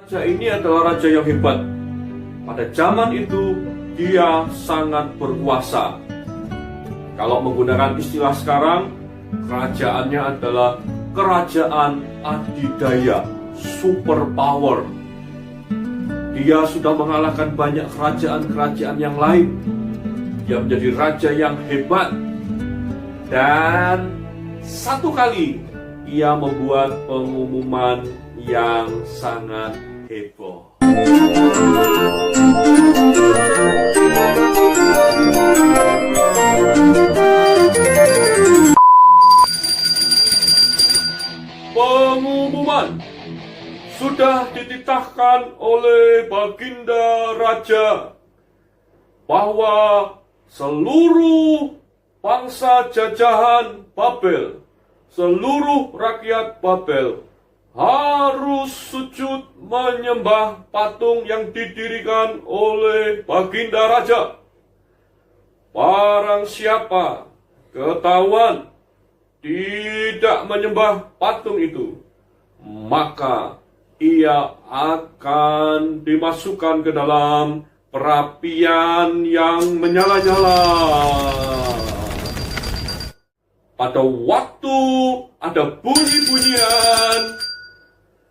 Raja ini adalah raja yang hebat. Pada zaman itu, dia sangat berkuasa. Kalau menggunakan istilah sekarang, kerajaannya adalah kerajaan adidaya, superpower. Dia sudah mengalahkan banyak kerajaan-kerajaan yang lain. Dia menjadi raja yang hebat. Dan satu kali, ia membuat pengumuman yang sangat heboh. Pengumuman sudah dititahkan oleh Baginda Raja bahwa seluruh bangsa jajahan Babel, seluruh rakyat Babel harus sujud menyembah patung yang didirikan oleh Baginda Raja. Barang siapa ketahuan tidak menyembah patung itu, maka ia akan dimasukkan ke dalam perapian yang menyala-nyala. Pada waktu ada bunyi-bunyian,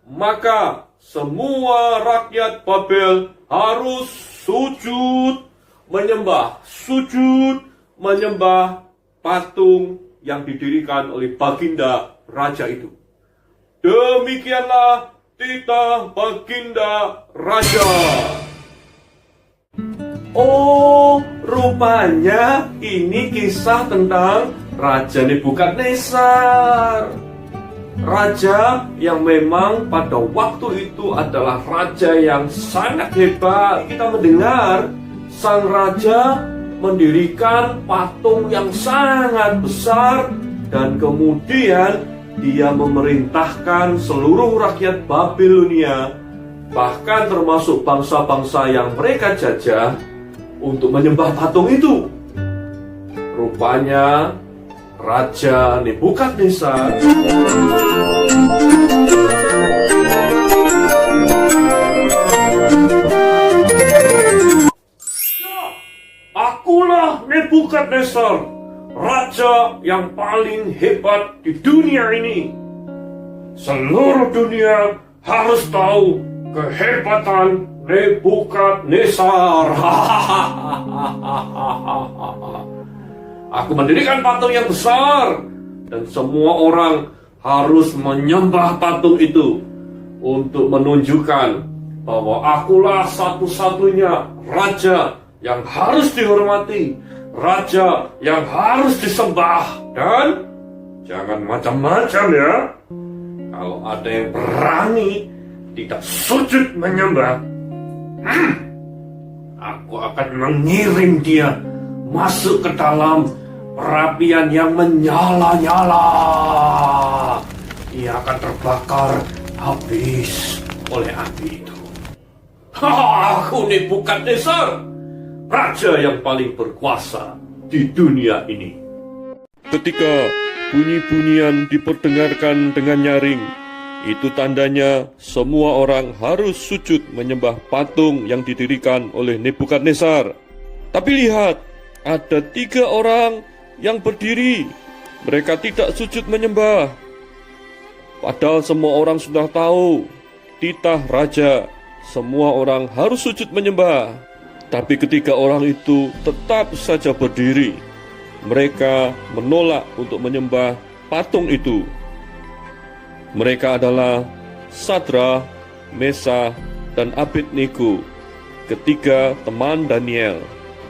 maka semua rakyat Babel harus sujud menyembah patung yang didirikan oleh Baginda Raja itu. Demikianlah titah Baginda Raja. Oh, rupanya ini kisah tentang Raja Nebukadnezar. Raja yang memang pada waktu itu adalah raja yang sangat hebat. Kita mendengar sang raja mendirikan patung yang sangat besar, dan kemudian dia memerintahkan seluruh rakyat Babilonia, bahkan termasuk bangsa-bangsa yang mereka jajah, untuk menyembah patung itu. Rupanya Raja Nebukadnezar akulah Nebukadnezar, raja yang paling hebat di dunia ini. Seluruh dunia harus tahu kehebatan Nebukadnezar. Aku mendirikan patung yang besar, dan semua orang harus menyembah patung itu untuk menunjukkan bahwa akulah satu-satunya raja yang harus dihormati, raja yang harus disembah. Dan jangan macam-macam ya. Kalau ada yang berani tidak sujud menyembah, aku akan mengirim dia masuk ke dalam perapian yang menyala-nyala. Ia akan terbakar habis oleh api itu. Aku Nebukadnezar, raja yang paling berkuasa di dunia ini. Ketika bunyi-bunyian diperdengarkan dengan nyaring, itu tandanya semua orang harus sujud menyembah patung yang didirikan oleh Nebukadnezar. Tapi lihat, ada 3 orang yang berdiri. Mereka tidak sujud menyembah. Padahal semua orang sudah tahu titah raja, semua orang harus sujud menyembah. Tapi ketika orang itu tetap saja berdiri, mereka menolak untuk menyembah patung itu. Mereka adalah Sadrak, Mesak, dan Abednego, ketiga teman Daniel.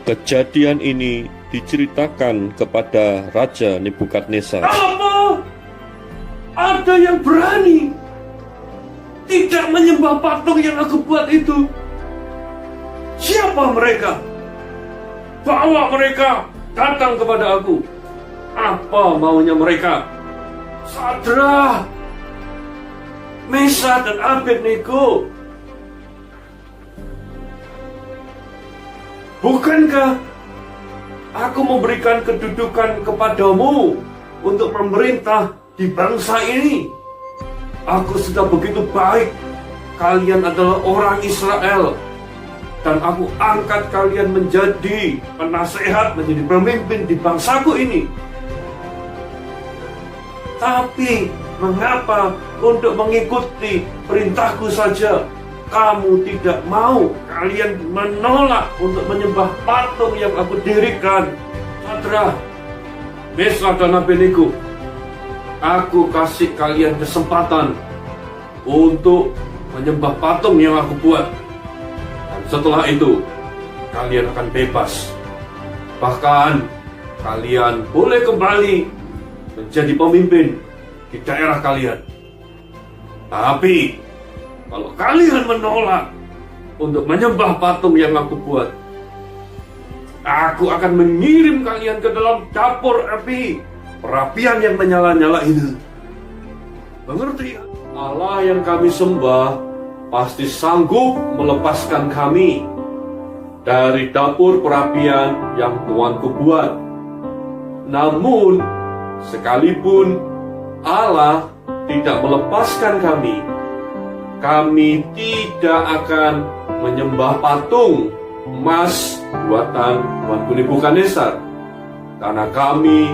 Kejadian ini diceritakan kepada Raja Nebukadnezar. Apa? Ada yang berani tidak menyembah patung yang aku buat itu? Siapa mereka? Bawa mereka datang kepada aku. Apa maunya mereka? Sadrak, Mesak, dan Abednego. Bukankah aku memberikan kedudukan kepadamu untuk memerintah di bangsa ini? Aku sudah begitu baik. Kalian adalah orang Israel, dan aku angkat kalian menjadi penasehat, menjadi pemimpin di bangsaku ini. Tapi mengapa untuk mengikuti perintahku saja kamu tidak mau? Kalian menolak untuk menyembah patung yang aku dirikan. Sadrah, Mesach dan Abednego, aku kasih kalian kesempatan untuk menyembah patung yang aku buat. Dan setelah itu, kalian akan bebas. Bahkan, kalian boleh kembali menjadi pemimpin di daerah kalian. Tapi, kalau kalian menolak untuk menyembah patung yang aku buat, aku akan mengirim kalian ke dalam dapur api, perapian yang menyala-nyala itu. Mengerti? Allah yang kami sembah pasti sanggup melepaskan kami dari dapur perapian yang Tuanku buat. Namun, sekalipun Allah tidak melepaskan kami tidak akan menyembah patung emas buatan Tuanku Nebukadnezar, karena kami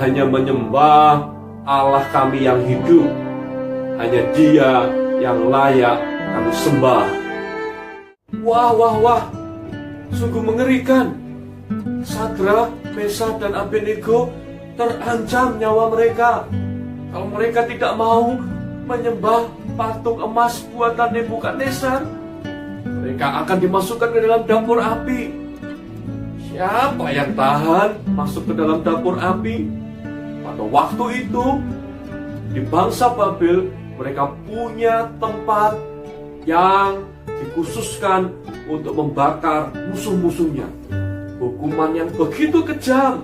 hanya menyembah Allah kami yang hidup. Hanya Dia yang layak kami sembah. Wah, sungguh mengerikan. Sadrah, Mesach dan Abednego terancam nyawa mereka. Kalau mereka tidak mau menyembah patung emas buatan Nebukadnezar, mereka akan dimasukkan ke dalam dapur api. Siapa yang tahan masuk ke dalam dapur api? Pada waktu itu, di bangsa Babel, mereka punya tempat yang dikhususkan untuk membakar musuh-musuhnya. Hukuman yang begitu kejam,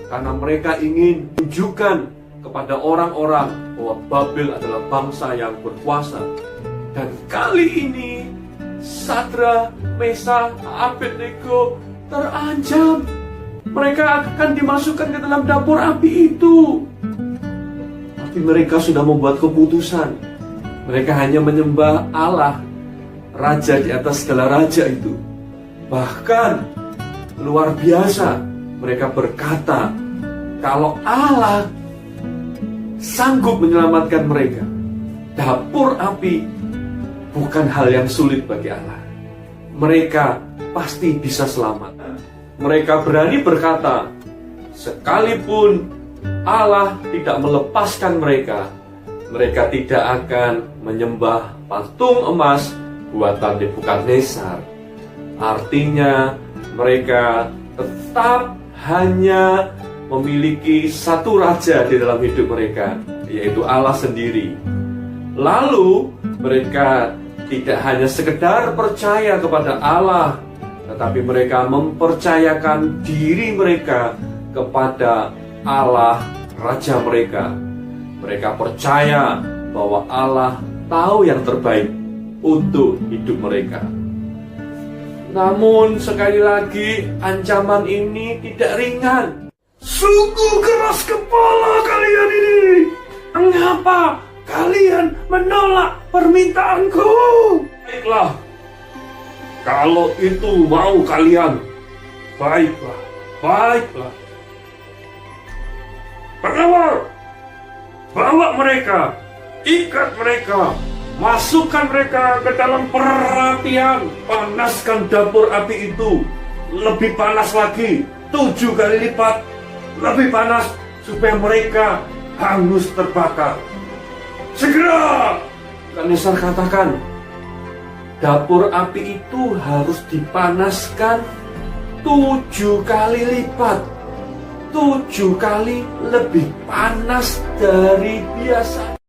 karena mereka ingin tunjukkan kepada orang-orang bahwa Babel adalah bangsa yang berkuasa. Dan kali ini, Sadrah, Mesach, Abednego terancam. Mereka akan dimasukkan ke dalam dapur api itu. Tapi mereka sudah membuat keputusan. Mereka hanya menyembah Allah, Raja di atas segala raja itu. Bahkan luar biasa, mereka berkata kalau Allah sanggup menyelamatkan mereka, dapur api bukan hal yang sulit bagi Allah. Mereka pasti bisa selamat. Mereka berani berkata, sekalipun Allah tidak melepaskan mereka, mereka tidak akan menyembah patung emas buatan Nebukadnezar. Artinya mereka tetap hanya memiliki satu raja di dalam hidup mereka, yaitu Allah sendiri. Lalu mereka tidak hanya sekedar percaya kepada Allah, tetapi mereka mempercayakan diri mereka kepada Allah Raja mereka. Mereka percaya bahwa Allah tahu yang terbaik untuk hidup mereka. Namun sekali lagi, ancaman ini tidak ringan. Sungguh keras kepala kalian ini. Mengapa kalian menolak permintaanku? Baiklah, kalau itu mau kalian, baiklah. Pengawal, bawa mereka, ikat mereka, masukkan mereka ke dalam perapian, panaskan dapur api itu, lebih panas lagi, 7 kali lipat, lebih panas, supaya mereka hangus terbakar. Segera! Nebukadnezar katakan, dapur api itu harus dipanaskan 7 kali lipat, 7 kali lebih panas dari biasa.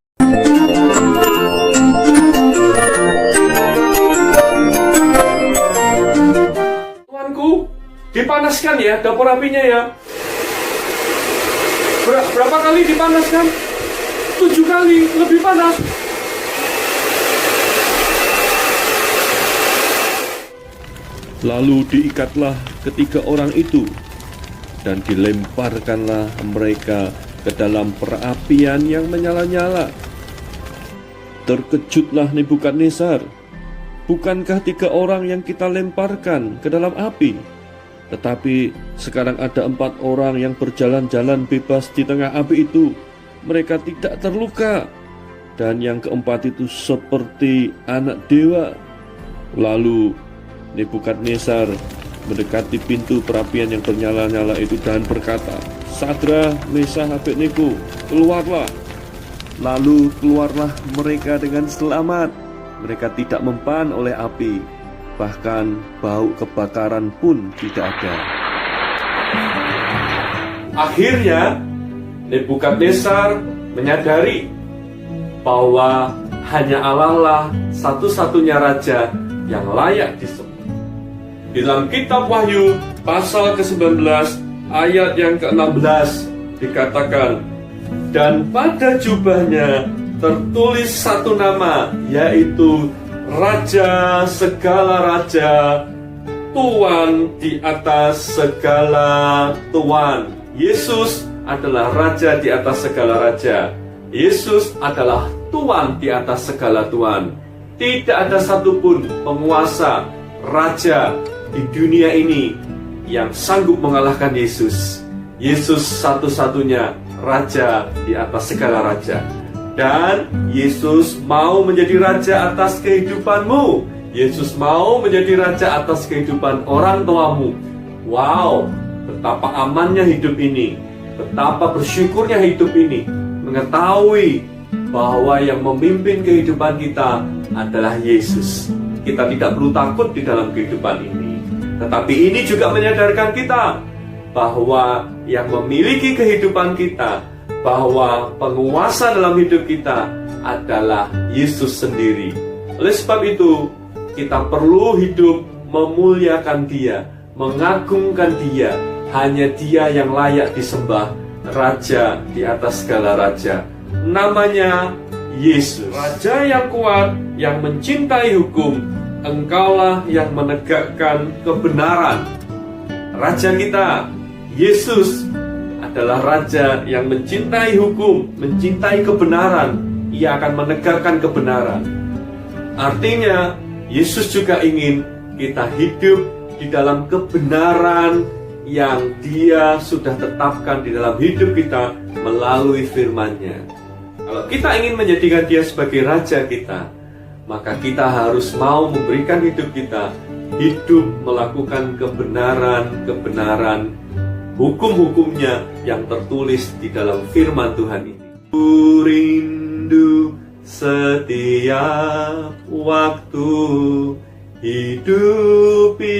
Tuanku, dipanaskan ya dapur apinya ya. Berapa kali dipanaskan? 7 kali lebih panas. Lalu diikatlah ketiga orang itu, dan dilemparkanlah mereka ke dalam perapian yang menyala-nyala. Terkejutlah Nebukadnezar. Bukankah 3 orang yang kita lemparkan ke dalam api? Tetapi sekarang ada 4 orang yang berjalan-jalan bebas di tengah api itu. Mereka tidak terluka. Dan yang keempat itu seperti anak dewa. Lalu Nebukadnezar mendekati pintu perapian yang bernyala-nyala itu dan berkata, Sadrak, Mesakh, Abednego, keluarlah. Lalu keluarlah mereka dengan selamat. Mereka tidak mempan oleh api, bahkan bau kebakaran pun tidak ada. Akhirnya Nebukadnezar menyadari bahwa hanya Allah lah satu-satunya raja yang layak disembah. Dalam kitab Wahyu pasal ke-19 ayat yang ke-16 dikatakan, dan pada jubahnya tertulis satu nama, yaitu Raja segala raja, Tuan di atas segala tuan. Yesus adalah Raja di atas segala raja. Yesus adalah Tuan di atas segala tuan. Tidak ada satupun penguasa, raja di dunia ini yang sanggup mengalahkan Yesus. Yesus satu-satunya Raja di atas segala raja. Dan Yesus mau menjadi raja atas kehidupanmu. Yesus mau menjadi raja atas kehidupan orang tuamu. Wow, betapa amannya hidup ini. Betapa bersyukurnya hidup ini. Mengetahui bahwa yang memimpin kehidupan kita adalah Yesus. Kita tidak perlu takut di dalam kehidupan ini. Tetapi ini juga menyadarkan kita bahwa yang memiliki kehidupan kita, bahwa penguasa dalam hidup kita adalah Yesus sendiri. Oleh sebab itu, kita perlu hidup memuliakan Dia, mengagungkan Dia. Hanya Dia yang layak disembah, Raja di atas segala raja. Namanya Yesus. Raja yang kuat, yang mencintai hukum, Engkaulah yang menegakkan kebenaran. Raja kita, Yesus, adalah Raja yang mencintai hukum, mencintai kebenaran. Ia akan menegakkan kebenaran. Artinya, Yesus juga ingin kita hidup di dalam kebenaran yang Dia sudah tetapkan di dalam hidup kita melalui firman-Nya. Kalau kita ingin menjadikan Dia sebagai Raja kita, maka kita harus mau memberikan hidup kita, hidup melakukan kebenaran-kebenaran, hukum-hukumnya yang tertulis di dalam firman Tuhan ini. Ku rindu setiap waktu hidupi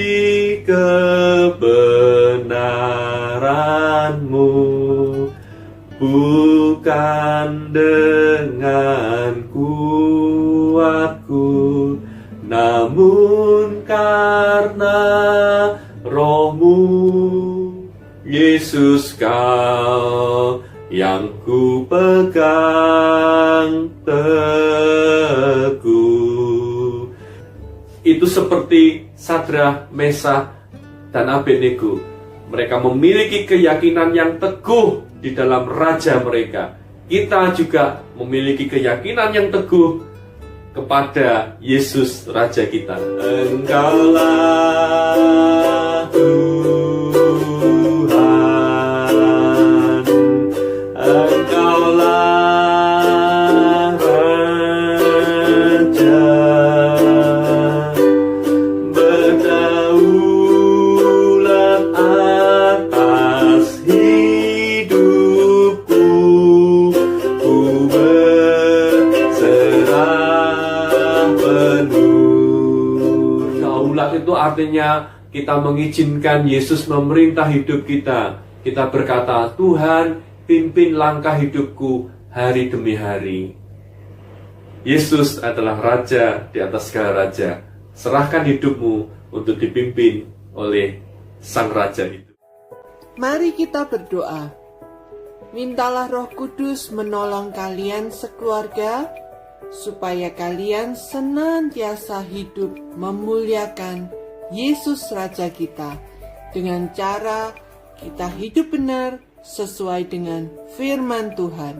kebenaran-Mu, bukan dengan kuatku, namun karena Roh-Mu. Yesus, Kau yang ku pegang teguh. Itu seperti Sadrak, Mesakh, dan Abednego. Mereka memiliki keyakinan yang teguh di dalam Raja mereka. Kita juga memiliki keyakinan yang teguh kepada Yesus Raja kita. Engkaulah Tuhan, Engkaulah Raja, berdaulat atas hidupku, ku berserah penuh. Daulat itu artinya kita mengizinkan Yesus memerintah hidup kita. Kita berkata, Tuhan, pimpin langkah hidupku hari demi hari. Yesus adalah Raja di atas segala raja. Serahkan hidupmu untuk dipimpin oleh Sang Raja itu. Mari kita berdoa. Mintalah Roh Kudus menolong kalian sekeluarga, supaya kalian senantiasa hidup memuliakan Yesus Raja kita, dengan cara kita hidup benar sesuai dengan firman Tuhan.